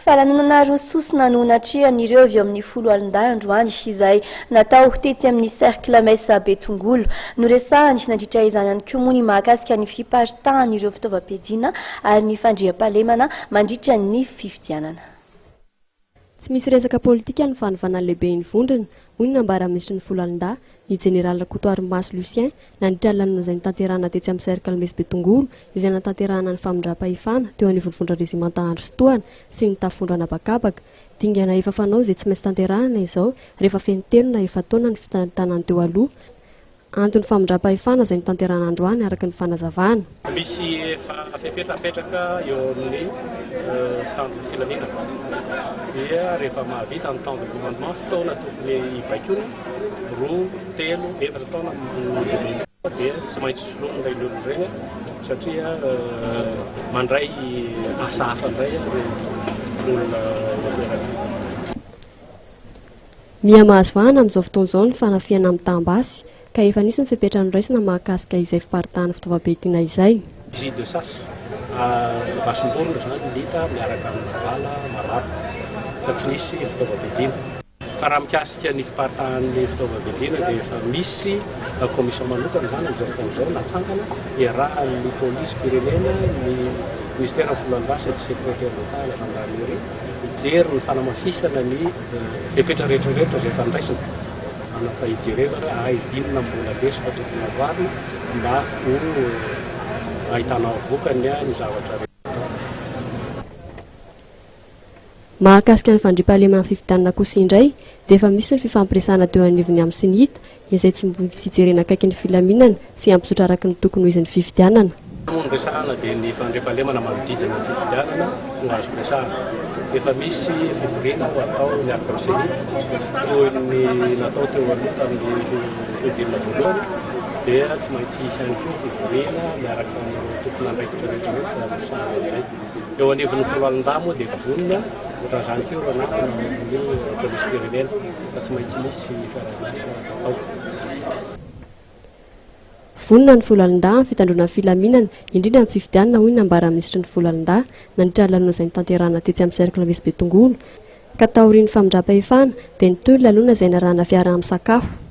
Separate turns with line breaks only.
Falanonana roa sosina no natrehany ireo avy amin'ny folo alin-dahy androany izay natao tetsy amin'ny cercle mesa Betongolo. Noresahany nandritra izany ihany koa moa ny mahakasika ny fiparitahan' ireo fitaovam-piadiana ary ny fandriam-pahalemana mandritra ny fifidianana.
Tsy misy resaka politika ny fanofanany lehibe ny vondrona, hoy ny nambara ministry ny folo alin-dahy ny Général Kotoarimaso Lucien nandritra ny lanona izay nitanterahana tetsy amin'ny cercle mesa Betongolo izay natanterahana ny famindram-pahefana teo anivon'ny rezimanta Andro Sotoana sy ny tafondrana bakabaka. Dingana efa fanao izay tsy maintsy tanterahana izao rehefa feno telo na efa taona ny fitantanany teo aloha. Antony famindram-pahefana izay nitanterahana androany araka ny fanazavana.
Misy efa fepetrapetraka eo amin'ny tany filaminana. Dia rehefa mahavita ny temps de commandement fotoana tokony hibaikona roa, telo, efatra taona dia tsy maintsy soloina ilay olona ireny satria mandray asa hafa indray olona
Mia mahazo vahana amin'izao fotoana izao ny fanafiana amin'ny tambasy ka efa nisy ny fepetrany raisina mahakasika izay fiparitahana fitaovam-piadiana izay.
Visite de sas Vasimborona zany lita miaraka amin'ny vala mararo fa tsy nisy fitaovam-piadiana. Fa raha mikasika ny fiparitahan'ny fitaovam-piadiana dia efa misy commission manokana zany amin'izao fotoana izao natsangana iarahan'ny polisy pirenena, ny ministère ny folo alin-dahy sy secrétaire d'État la gendarmerie hijery ny fanamafisana ny fepetra rehetrarehetra izay efa niraisina. Anatsa hijerena inona mbola lesona tokony amboarina mba ho ahitana vokany ny zavatra rehetra.
Mahakasika ny fandriam-pahalemana fifidianana kosa indray dia efa misy ny fifampiresahana teo anivony amin'ny Sinita izay tsy mbola jerena akaiky ny filaminana sy ampisotra araka ny tokony ho izy ny fifidianana.
Ny resahana dia ny fandriam-pahalemana manodidina ny fifidianana no azo resahana. Efa misy fivoriana atao miaraka amin'ny Sinita toy ny natao teo aloha tamin'ny fidianana voalohany dia tsy maintsy hisy ihany koa fivoriana miaraka amin'ny tokony andraikitra rehetrarehetra resahana amin'izay. Eo anivon'ny folo alin-dahy moa dia efa vonona ohatran'izany koa raha namana ny polisy pirenena fa tsy maintsy misy fiaraha-miasa atao.
Vonona ny folo alin-dahy amin'ny fitandroana ny filaminana indrindra amin'ny fifidianana hoy ny nambara ministry ny folo alin-dahy nandritra ny lanona izay nitanterahana tetsy amin'ny cercle mesa Betongolo ka taorian'ny famindram-pahefana dia nitoy ny lalona izay narahana fiaraha-misakafo.